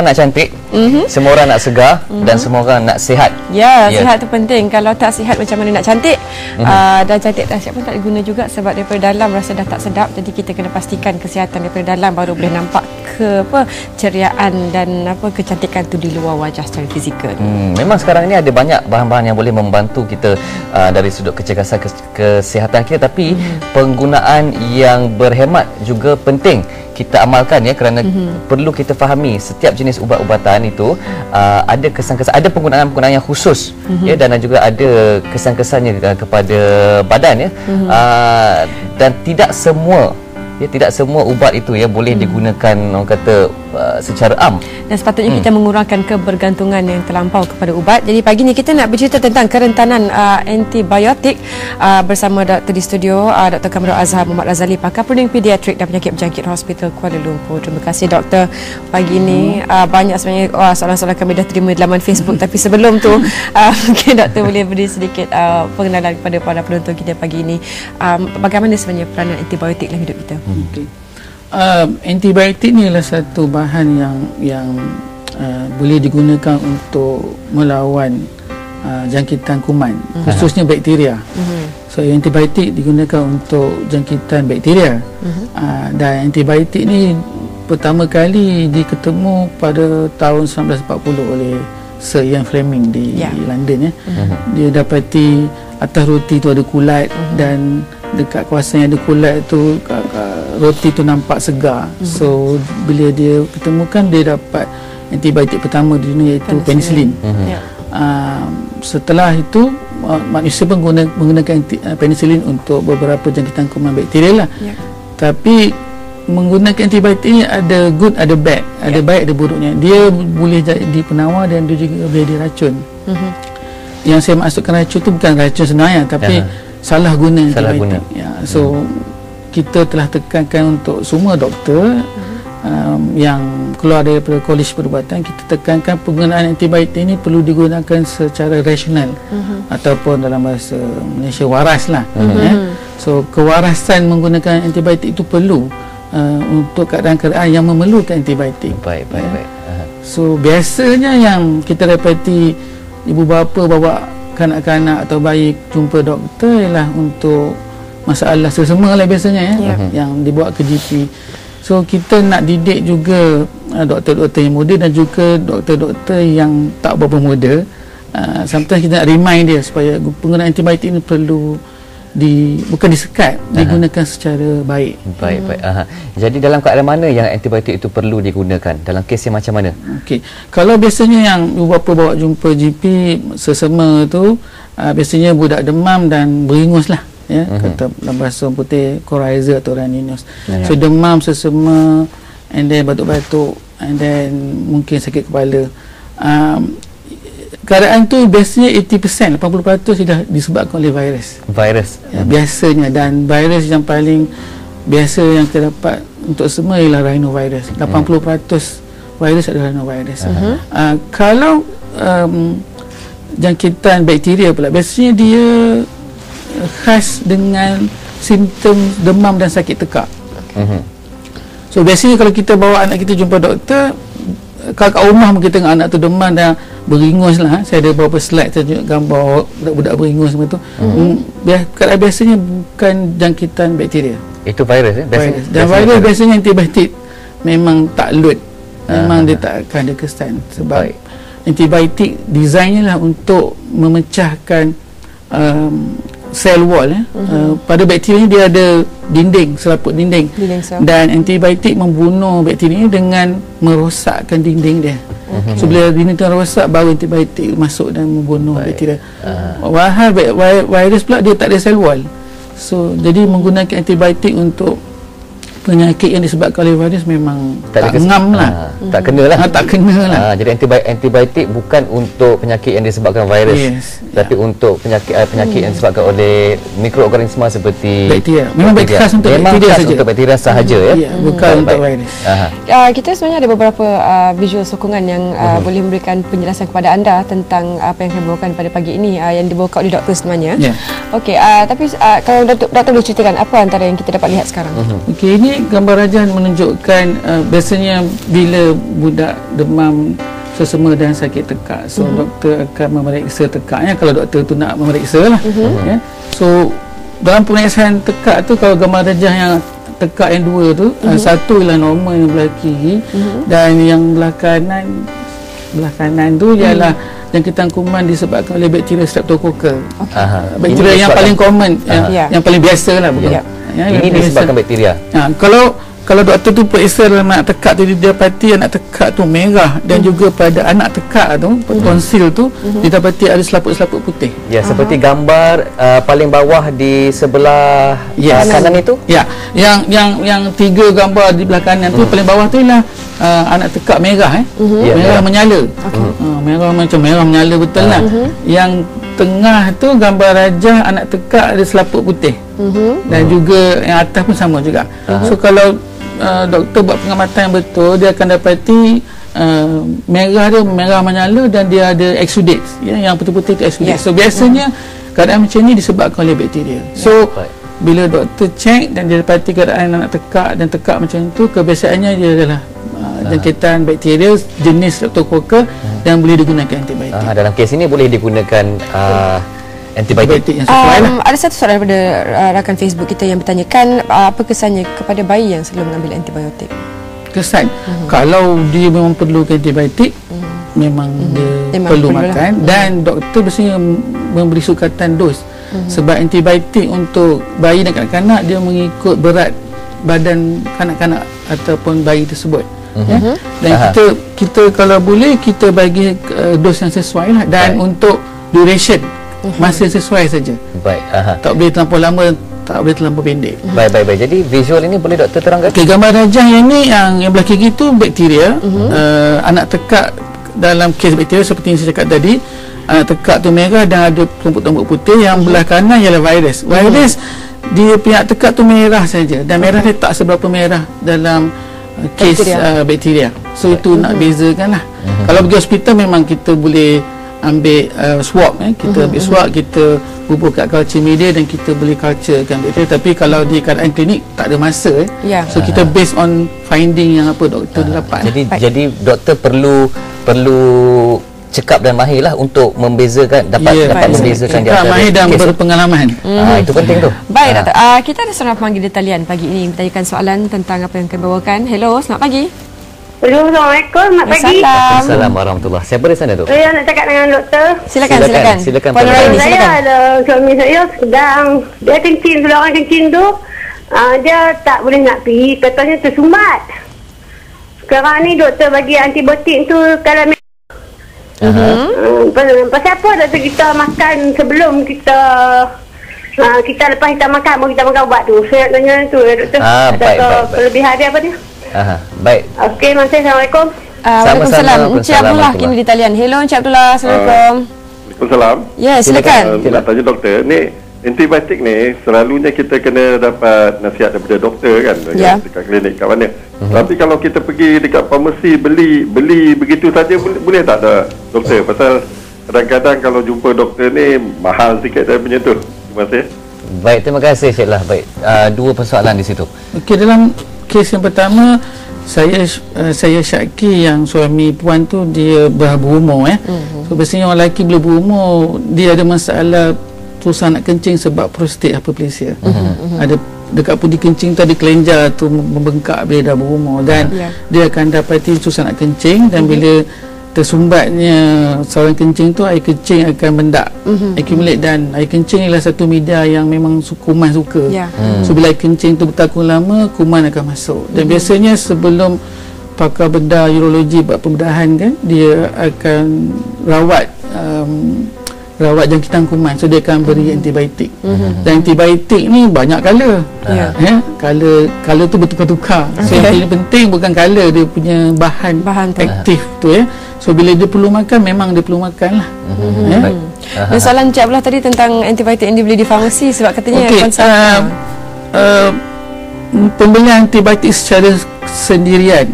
nak cantik, semua orang nak segar, dan semua orang nak sihat. Ya, sihat tu penting. Kalau tak sihat macam mana nak cantik? Dan cantik tak sihat pun tak guna juga, sebab daripada dalam rasa dah tak sedap. Jadi kita kena pastikan kesihatan daripada dalam, baru boleh nampak ceriaan dan kecantikan tu di luar wajah secara fizikal. Memang sekarang ni ada banyak bahan-bahan yang boleh membantu kita dari sudut kecergasan kesihatan kita, tapi penggunaan yang berhemat juga penting kita amalkan, ya, kerana perlu kita fahami setiap jenis ubat-ubatan itu ada kesan-kesan, ada penggunaan-penggunaan yang khusus, ya, dan juga ada kesan-kesannya kepada badan, ya. Dan tidak semua ubat itu, ya, boleh digunakan, orang kata, secara am. Dan sepatutnya kita mengurangkan kebergantungan yang terlampau kepada ubat. Jadi pagi ni kita nak bercerita tentang kerentanan antibiotik bersama doktor di studio, Dr. Kamarul Azhar Muhammad Razali, pakar puding pediatrik dan penyakit berjangkit Hospital Kuala Lumpur. Terima kasih doktor. Pagi ni banyak sebenarnya soalan-soalan kami dah terima di laman Facebook, tapi sebelum tu mungkin doktor boleh beri sedikit pengenalan kepada para penonton kita pagi ini. Bagaimana sebenarnya peranan antibiotik dalam hidup kita? Antibiotik ni adalah satu bahan yang boleh digunakan untuk melawan jangkitan kuman, khususnya bakteria. So antibiotik digunakan untuk jangkitan bakteria. Dan antibiotik ni pertama kali diketemu pada tahun 1940 oleh Sir Ian Fleming di London, ya. Dia dapati atas roti tu ada kulat, dan dekat kawasan yang ada kulat tu roti tu nampak segar. So bila dia ketemukan, dia dapat antibiotik pertama di dunia, iaitu penicillin. Setelah itu manusia pun menggunakan penicillin untuk beberapa jangkitan kuman bakteria lah. Tapi menggunakan antibiotik ini ada good, ada bad, ada baik, ada buruknya. Dia boleh jadi penawar dan dia juga boleh jadi racun. Yang saya maksudkan racun tu bukan racun sebenarnya, tapi salah guna antibiotik. So kita telah tekankan untuk semua doktor yang keluar daripada Kolej Perubatan, kita tekankan penggunaan antibiotik ini perlu digunakan secara rasional, ataupun dalam bahasa Malaysia waras lah. So kewarasan menggunakan antibiotik itu perlu untuk keadaan-keadaan yang memerlukan antibiotik. Baik. So biasanya yang kita dapati ibu bapa bawa kanak-kanak atau bayi jumpa doktor ialah untuk masalah sesama lah biasanya, yang dibawa ke GP. So kita nak didik juga doktor-doktor yang muda dan juga doktor-doktor yang tak berapa muda. Sometimes kita nak remind dia supaya penggunaan antibiotik ini perlu bukan disekat, digunakan secara baik. Baik. Jadi dalam keadaan mana yang antibiotik itu perlu digunakan? Dalam kes yang macam mana? Okey. Kalau biasanya yang ibu bapa bawa jumpa GP sesama tu, biasanya budak demam dan beringus lah, ya, kata dalam bahasa putih coryza atau raninos. So demam sesama, and then batuk-batuk, and then mungkin sakit kepala. Keadaan tu biasanya 80%, 80% sudah disebabkan oleh virus. Biasanya, dan virus yang paling biasa yang kita dapat untuk semua ialah rhinovirus. 80% virus adalah rhinovirus. Kalau jangkitan bakteria pula, biasanya dia khas dengan simptom demam dan sakit tekak. So biasanya kalau kita bawa anak kita jumpa doktor, kalau kat rumah kita tengok anak tu demam dan beringus lah, saya ada beberapa slide saya tunjuk gambar budak-budak beringus semua tu. Biasanya bukan jangkitan bakteria, itu virus, virus. Dan virus biasanya antibiotik memang tak load, memang dia tak akan ada kesan, sebab antibiotik desainnya lah untuk memecahkan sel wall, ya. Pada bakteria ni dia ada dinding, selaput dinding dan antibiotik membunuh bakteria ni dengan merosakkan dinding dia. So bila dinding tu rosak, baru antibiotik masuk dan membunuh bakteria. Wahal virus pula dia tak ada sel wall, so jadi menggunakan antibiotik untuk penyakit yang disebabkan oleh virus memang tak ngam lah, tak kena lah. Tak kena lah. Jadi antibiotik bukan untuk penyakit yang disebabkan virus, tapi untuk penyakit yang disebabkan oleh mikroorganisma seperti bakteria. Memang khas untuk bakteria saja. Untuk bakteria sahaja, ya. Bukan untuk virus. Kita sebenarnya ada beberapa visual sokongan yang boleh memberikan penjelasan kepada anda tentang apa yang kami bawakan pada pagi ini, yang dibawa oleh doktor sebenarnya. Okey, tapi kalau doktor boleh ceritakan apa antara yang kita dapat lihat sekarang? Okey, ini gambar rajah menunjukkan biasanya bila budak demam sesama dan sakit tekak, so doktor akan memeriksa tekaknya kalau doktor tu nak memeriksa lah. So dalam pemeriksaan tekak tu, kalau gambar rajah yang tekak yang dua tu, satu ialah normal yang belah kiri, dan yang belah kanan tu ialah jangkitan kuman disebabkan oleh bakteria Streptococcus. Bakteria yang paling common, yang paling biasa lah, bukan? Ini disebabkan bakteria. Kalau doktor tu periksa dalam anak tekak tu, dia dapati anak tekak tu merah, dan juga pada anak tekak tu, tonsil tu, dia dapati ada selaput-selaput putih. Ya, seperti gambar paling bawah di sebelah kanan itu. Ya, yang 3 gambar di belah kanan tu, paling bawah tu ialah anak tekak merah, merah menyala. Merah macam merah menyala betul lah. Yang tengah tu gambar rajah anak tekak ada selaput putih. Dan juga yang atas pun sama juga. So kalau doktor buat pengamatan yang betul, dia akan dapati merah dia merah menyala dan dia ada exudates, yang putih-putih tu exudates. So biasanya keadaan macam ni disebabkan oleh bakteria. So bila doktor cek dan dia dapati keadaan anak tekak dan tekak macam tu, kebiasaannya dia adalah jangkitan bakteria jenis Streptococcus dan boleh digunakan antibiotik. Dalam kes ini boleh digunakan antibiotik yang sesuai lah. Ada satu soalan daripada rakan Facebook kita yang bertanyakan apa kesannya kepada bayi yang selalu mengambil antibiotik. Kesan kalau dia memang perlukan antibiotik, memang dia perlu makan, dan doktor biasanya memberi sukatan dos. Sebab antibiotik untuk bayi dan kanak-kanak dia mengikut berat badan kanak-kanak ataupun bayi tersebut. Dan kita kalau boleh kita bagi dos yang sesuai lah, dan untuk duration masa sesuai saja. Baik. Tak boleh terlampau lama, tak boleh terlampau pendek. Baik. Jadi visual ini boleh doktor terangkan? Okey, gambar rajah yang ni yang belah kiri tu bakteria. Anak tekak dalam kes bakteria seperti yang saya cakap tadi, anak tekak tu merah dan ada tumpuk-tumpuk putih. Yang belah kanan ialah virus. Virus dia punya tekak tu merah saja, dan merah dia tak seberapa merah dalam kes bakteria. So itu nak bezakan lah. Kalau pergi hospital memang kita boleh ambil swab, kita ambil swab, kita bubuh kat culture media dan kita boleh culturekan bakteria. Tapi kalau di keadaan klinik tak ada masa, so kita based on finding yang apa doktor dapat. Jadi doktor perlu cekap dan mahir lah untuk membezakan, dapat membezakan di antara mahir dan berpengalaman. Itu penting tu. Baik doktor, kita ada seorang pemanggil di talian pagi ini bertanyakan soalan tentang apa yang kami bawakan. Hello, selamat pagi. Hello, Assalamualaikum, selamat pagi. Assalamualaikum warahmatullahi. Siapa di sana tu? Saya nak cakap dengan doktor. Silakan. Puan Nuraini, Saya ada suami saya sedang, dia kencing, kalau orang kencing tu dia tak boleh nak pergi, katanya tersumbat. Sekarang ni doktor bagi antibiotik tu kalau pasal apa doktor kita makan sebelum kita lepas kita makan baru kita makan ubat tu. Saya nak tanya tu doktor. Baik. Kelebihan dia apa dia? Baik. Okey, Assalamualaikum. Waalaikumsalam. Encik Abdullah kini di talian. Hello Encik Abdullah, Assalamualaium. Waalaikumsalam. Ya, silakan. Nak tanya doktor, ni antibiotik ni selalunya kita kena dapat nasihat daripada doktor kan, dekat klinik kat mana. Tapi kalau kita pergi dekat farmasi beli begitu saja boleh tak ada doktor? Pasal kadang-kadang kalau jumpa doktor ni mahal sikit dia punya tu. Terima kasih. Baik, terima kasih Syed lah. Baik, dua persoalan di situ. Okey, dalam kes yang pertama, saya syaki yang suami puan tu dia berumur. So biasanya orang lelaki bila berumur dia ada masalah susah nak kencing sebab prostate hyperplasia. Ada dekat pundi kencing tu ada kelenjar tu membengkak bila dah berumur, dan dia akan dapati susah nak kencing, dan bila tersumbatnya saluran kencing tu, air kencing akan mendak, accumulate, dan air kencing ialah satu media yang memang kuman suka. So bila air kencing tu bertakun lama, kuman akan masuk, dan biasanya sebelum pakar bedah urologi buat pembedahan kan, dia akan rawat jangkitan kuman, so dia akan beri antibiotik. Dan antibiotik ni banyak color. Color tu bertukar-tukar. So yang penting bukan color, dia punya bahan aktif tu So bila dia perlu makan, memang dia perlu makan lah. Dan soalan Encik Abdullah tadi tentang antibiotik yang dibeli di farmasi, sebab katanya pembelian antibiotik secara sendirian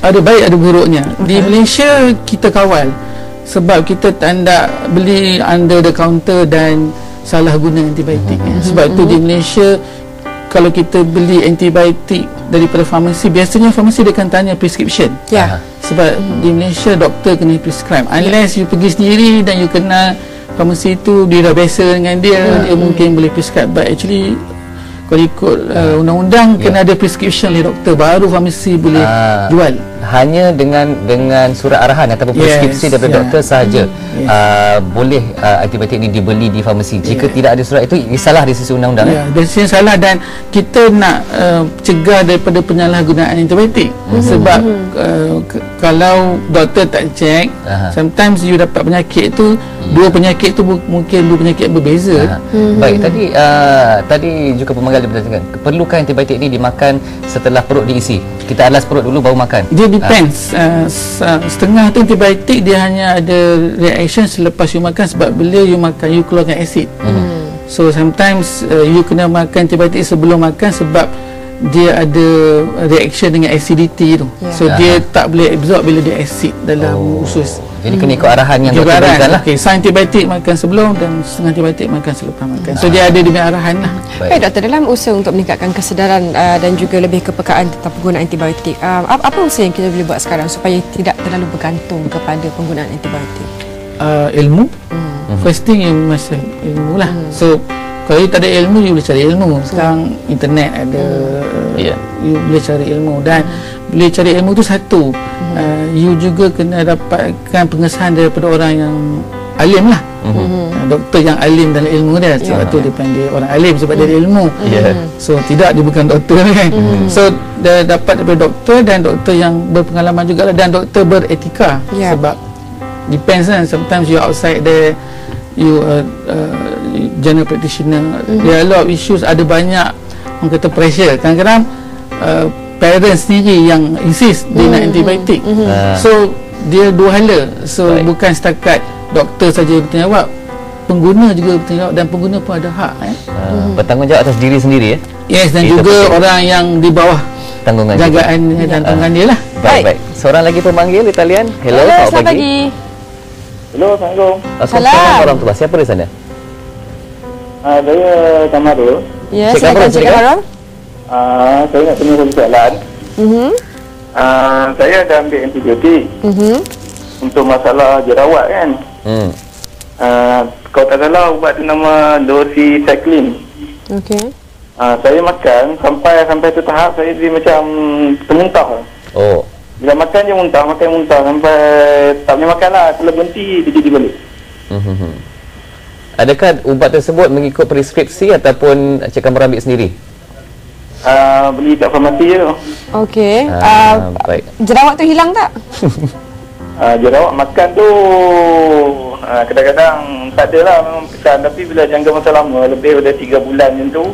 ada baik ada buruknya. Di Malaysia kita kawal, sebab kita tak nak beli under the counter dan salah guna antibiotik. Sebab tu di Malaysia kalau kita beli antibiotik daripada farmasi, biasanya farmasi dia akan tanya prescription. Ya. Sebab di Malaysia doktor kena prescribe. Unless you pergi sendiri dan you kenal farmasi tu, dia dah biasa dengan dia, dia mungkin boleh prescribe. But actually kalau ikut undang-undang kena ada prescription oleh doktor, baru farmasi boleh jual. Hanya dengan surat arahan ataupun preskripsi daripada doktor sahaja boleh antibiotik ini dibeli di farmasi. Jika tidak ada surat itu, ini salah di sisi undang-undang. Biasanya salah, dan kita nak cegah daripada penyalahgunaan antibiotik. Sebab kalau doktor tak check, sometimes you dapat penyakit tu, dua penyakit tu mungkin dua penyakit berbeza. Baik, tadi juga pemanggil berkatakan, perlukah antibiotik ini dimakan setelah perut diisi? Kita alas perut dulu baru makan. Dia depends. Setengah tu antibiotik dia hanya ada reaction selepas you makan, sebab bila you makan you keluarkan asid. So sometimes you kena makan antibiotik sebelum makan, sebab dia ada reaction dengan acidity tu. So dia tak boleh absorb bila dia asid dalam usus. Jadi kena ikut arahan yang doktor berikan lah. Antibiotik makan sebelum dan setengah antibiotik makan selepas makan. So dia ada dia arahan lah. Baik doktor, dalam usaha untuk meningkatkan kesedaran dan juga lebih kepekaan tentang penggunaan antibiotik, apa usaha yang kita boleh buat sekarang supaya tidak terlalu bergantung kepada penggunaan antibiotik? Ilmu. First thing you must have ilmu lah. So kalau you tak ada ilmu, you boleh cari ilmu. Sekarang internet ada, you boleh cari ilmu. Dan boleh cari ilmu tu satu, you juga kena dapatkan pengesahan daripada orang yang alim lah. Doktor yang alim dalam ilmu dia. Sebab tu dia panggil orang alim, sebab dia ada ilmu. So tidak, dia bukan doktor kan. So dia dapat daripada doktor, dan doktor yang berpengalaman juga lah, dan doktor beretika. Sebab depends kan, sometimes you outside there, you general practitioner, there are a lot of issues, ada banyak orang kata pressure. Kadang-kadang parents sendiri yang insist dia nak antibiotik. So dia dua hala. So bukan setakat doktor saja bertanggungjawab, pengguna juga bertanggungjawab, dan pengguna pun ada hak bertanggungjawab atas diri sendiri Yes, dan itu juga penting. Orang yang di bawah tanggungan jagaan dan tanggungan dia lah. Baik. Seorang lagi pemanggil di talian. Hello, selamat pagi. Hello, Assalamualaikum. Assalamualaikum warahmatullahi. Siapa di sana? Saya Kamarul. Ya, silakan Cik Kamarul. Saya nak tanya satu soalan. Saya ada ambil antibiotik untuk masalah jerawat kan. Kalau tak salah ubat tu nama doxycycline. Okey. Saya makan sampai tu tahap saya jadi macam termuntah. Bila makan je muntah sampai tak boleh makan lah. Kalau berhenti dia jadi balik. Adakah ubat tersebut mengikut preskripsi ataupun Cik Kamarul ambil sendiri? Beli kat farmasi je tu. Okey. Baik. Jerawat tu hilang tak? Jerawat makan tu kadang-kadang tak ada lah, memang pesan. Tapi bila jangka masa lama, lebih daripada 3 bulan macam tu,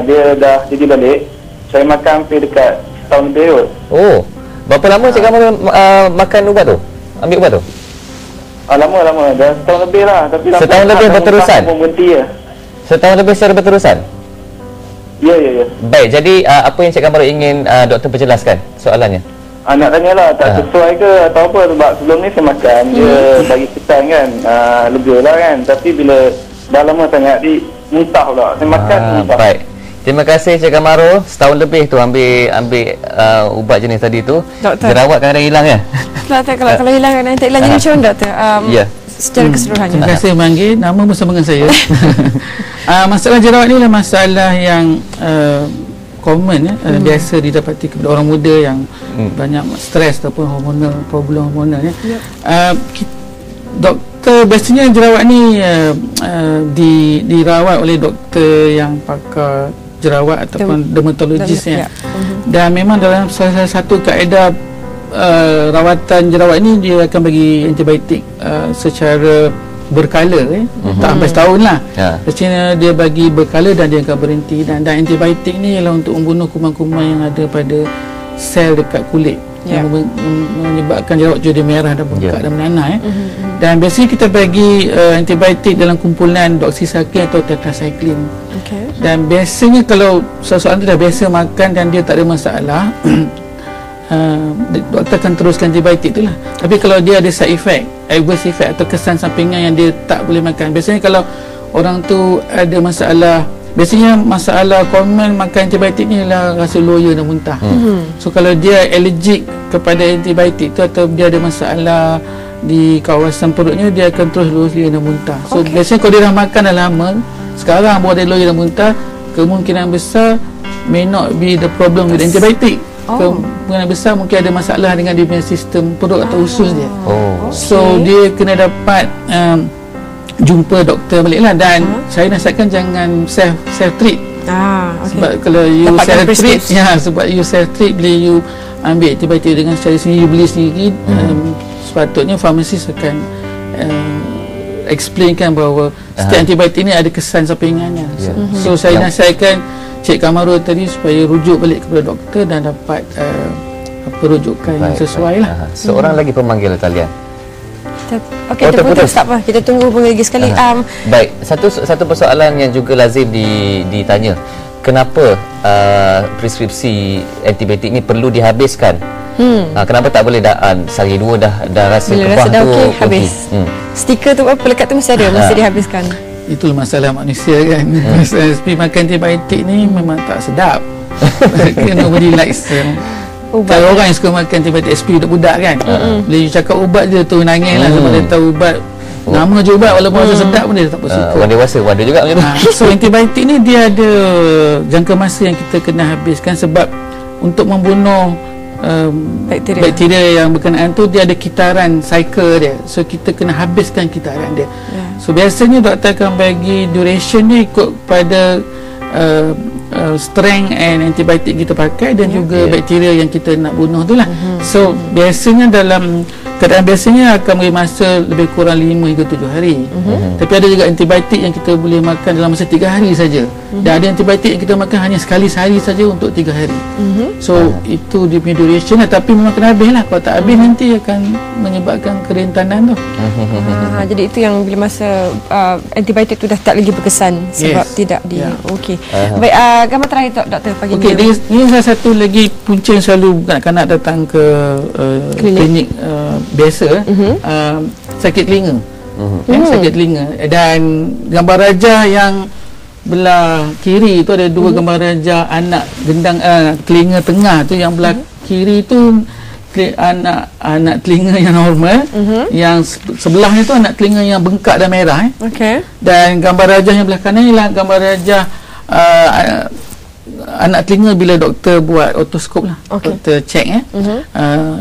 dia dah jadi balik. Saya makan hampir dekat setahun lebih kot. Berapa lama Cik Kamarul makan ubat tu? Ambil ubat tu? Lama dah setahun lebih lah. Tapi setahun lebih berterusan? Setahun lebih secara berterusan? Ya. Baik, jadi apa yang Cik Kamarul ingin doktor perjelaskan soalannya? Nak tanyalah tak sesuai ke atau apa, sebab sebelum ni saya makan dia bagi ketan kan, lega lah kan, tapi bila dah lama sangat muntah pula saya makan muntah. Baik, terima kasih Cik Kamarul. Setahun lebih tu ambil ubat jenis tadi tu. Doktor, jerawat kadang-kadang hilang ya? Doktor, kalau hilang kadang-kadang tak hilang. Jadi macam mana doktor? Secara keseluruhannya. Terima kasih Manggi, nama bersama dengan saya. Masalah jerawat ni adalah masalah yang common biasa didapati kepada orang muda yang banyak stres ataupun problem hormonal doktor biasanya jerawat ni dirawat oleh doktor yang pakar jerawat ataupun dermatologis dan memang dalam salah satu kaedah rawatan jerawat ni dia akan bagi antibiotik secara berkala tak sampai setahun lah. Biasanya dia bagi berkala dan dia akan berhenti, dan antibiotik ni ialah untuk membunuh kuman-kuman yang ada pada sel dekat kulit yang menyebabkan jerawat jadi merah dan bengkak dan menanah dan biasanya kita bagi antibiotik dalam kumpulan doxycycline atau tetracycline. Dan biasanya kalau seseorang tu dah biasa makan dan dia tak ada masalah, doktor akan teruskan antibiotik tu lah. Tapi kalau dia ada side effect, adverse effect atau kesan sampingan yang dia tak boleh makan, biasanya kalau orang tu ada masalah biasanya masalah komen makan antibiotik ni ialah rasa loya dan muntah. So kalau dia allergic kepada antibiotik tu atau dia ada masalah di kawasan perutnya, dia akan terus loya dan muntah. So biasanya kalau dia dah makan dah lama, sekarang baru ada loya dan muntah, kemungkinan besar may not be the problem with antibiotic. Kemungkinan besar mungkin ada masalah dengan dia punya sistem perut atau usus dia. So dia kena dapat jumpa doktor balik lah. Dan saya nasihatkan jangan self treat. Sebab kalau you self treat, sebab you self treat, bila you ambil antibiotik dengan secara sendiri, you beli sendiri, sepatutnya farmasis akan explainkan bahawa setiap antibiotik ni ada kesan sampingannya. So saya nasihatkan Cik Kamarul tadi supaya rujuk balik kepada doktor dan dapat rujukan yang sesuai lah. Seorang lagi pemanggil talian. Okey, terputus, tak apa. Kita tunggu hubungi lagi sekali. Baik, satu persoalan yang juga lazim ditanya. Kenapa preskripsi antibiotik ni perlu dihabiskan? Kenapa tak boleh sehari dua dah rasa kebah tu habis. Stiker tu pelekat tu mesti ada, mesti dihabiskan. Itulah masalah manusia kan. SP makan antibiotik ni memang tak sedap. Nobody likes kalau orang yang suka makan antibiotik SP budak-budak kan, bila you cakap ubat dia tu nangis lah sebab dia tahu ubat nama je ubat, walaupun rasa sedap pun dia tak suka. Orang dewasa pun ada juga macam tu. So antibiotik ni dia ada jangka masa yang kita kena habiskan, sebab untuk membunuh bakteria yang berkenaan tu dia ada kitaran cycle dia. So kita kena habiskan kitaran dia. So biasanya doktor akan bagi duration dia ikut pada strength and antibiotik kita pakai dan juga bakteria yang kita nak bunuh tu lah. So biasanya dalam keadaan biasanya akan beri masa lebih kurang 5 hingga 7 hari. Tapi ada juga antibiotik yang kita boleh makan dalam masa 3 hari saja. Dan ada antibiotik yang kita makan hanya sekali sehari saja untuk 3 hari. So itu dia punya duration lah. Tapi memang kena habis lah. Kalau tak habis nanti akan menyebabkan kerentanan tu. Jadi itu yang bila masa antibiotik tu dah tak lagi berkesan sebab tidak di okey. Baik, gambar terakhir doktor pagi ni. Ini salah satu lagi punca yang selalu kanak-kanak datang ke klinik biasa, sakit telinga. Sakit telinga. Dan gambar rajah yang belah kiri tu ada dua gambar rajah anak gendang telinga tengah tu, yang belah kiri tu anak telinga yang normal, yang sebelahnya tu anak telinga yang bengkak dan merah. Dan gambar rajah yang belah kanan ialah gambar rajah anak telinga bila doktor buat otoskop lah, doktor check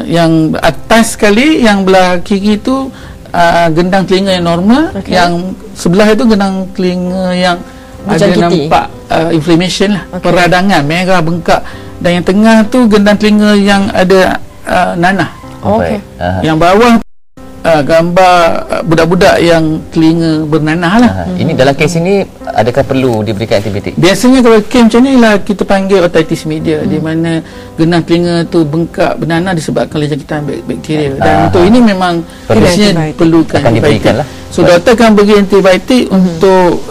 yang atas sekali, yang belah kiri tu gendang telinga yang normal, yang sebelah itu gendang telinga yang ada nampak inflammation lah, peradangan merah bengkak, dan yang tengah tu gendang telinga yang ada nanah. Yang bawah gambar budak-budak yang telinga bernanah lah. Ini dalam kes ini adakah perlu diberikan antibiotik? Biasanya kalau kes macam ni lah kita panggil otitis media, di mana gendang telinga tu bengkak bernanah disebabkan oleh jangkitan bakteria. Dan untuk ini memang biasanya perlukan antibiotik lah. So doktor akan beri antibiotik untuk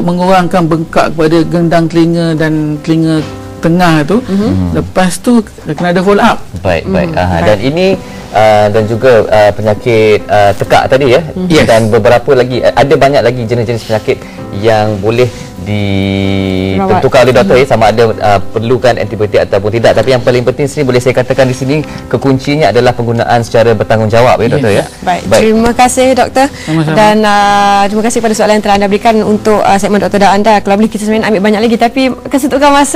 mengurangkan bengkak kepada gendang telinga dan telinga tengah tu. Lepas tu kena ada follow up. Baik. Dan ini dan juga penyakit tekak tadi dan beberapa lagi, ada banyak lagi jenis-jenis penyakit yang boleh ditentukan oleh doktor sama ada perlukan antibiotik ataupun tidak. Tapi yang paling penting sini boleh saya katakan di sini kekuncinya adalah penggunaan secara bertanggungjawab doktor ya. Baik. Terima kasih doktor. Sama-sama. Dan terima kasih pada soalan yang telah anda berikan untuk segmen doktor dan anda. Kalau boleh kita sebenarnya ambil banyak lagi, tapi kesetukan masa